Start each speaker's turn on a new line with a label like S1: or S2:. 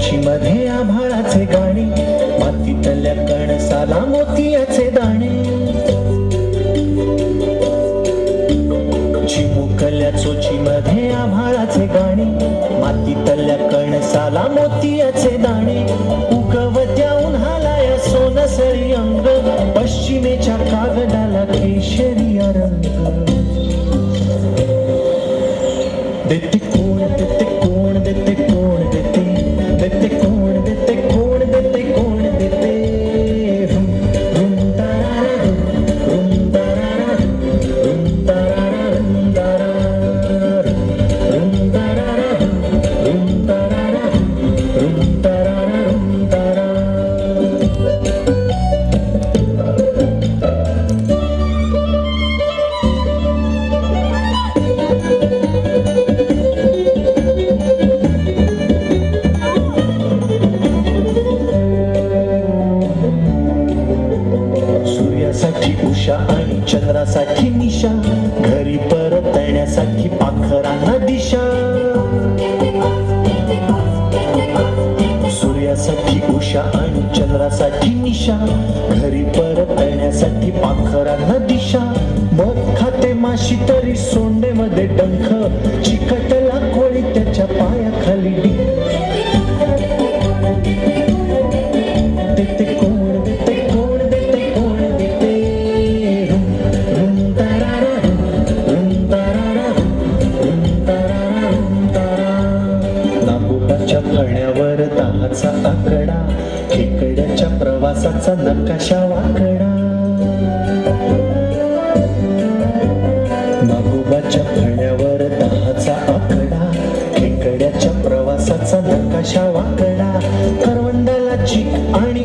S1: चोचीमध्ये आभाळाचे गाणे, मातीतल्या कणसाला मोतियाचे दाणे. चिमुकल्या चोचीमध्ये आभाळाचे गाणे, मातीतल्या कणसाला मोतियाचे दाणे. उगवत्या उन्हाला या सोनसरी अंग, पश्चिमेच्या कागदाला केशरिया रंग. देते कोण, देते कोण, देते कोण, देते देते कोण, देते कोण, देते कोण, देते. रुम रुम तारा रुम तारा रुम तारा रुम तारा रुम तारा रुम तारा रुम तारा रुम तारा. सूर्यासाठी उषा आणि चंद्रासाठी निशा, घरी परतण्यासाठी पाखरांना दिशा. सूर्यासाठी उषा आणि चंद्रासाठी निशा, घरी परतण्यासाठी पाखरांना दिशा. मग खाते माशी तरी सोंडेमध्ये डंख, चिकटला कोळी त्याच्या पायाखाली डिंक. देते कोण, देते कोण, देते कोण, देते. रुम रुम तारा रुम तारा रुम तारा रुम तारा. नागोबाच्या फळण्यावर दहाचा आकडा, खेकड्याच्या प्रवासाचा नकाशा वाकडा. नागोबाच्या फळण्यावर दहाचा आकडा, खेकड्याच्या प्रवासाचा नकाशा वाकडा. करवंदाला चीक आणि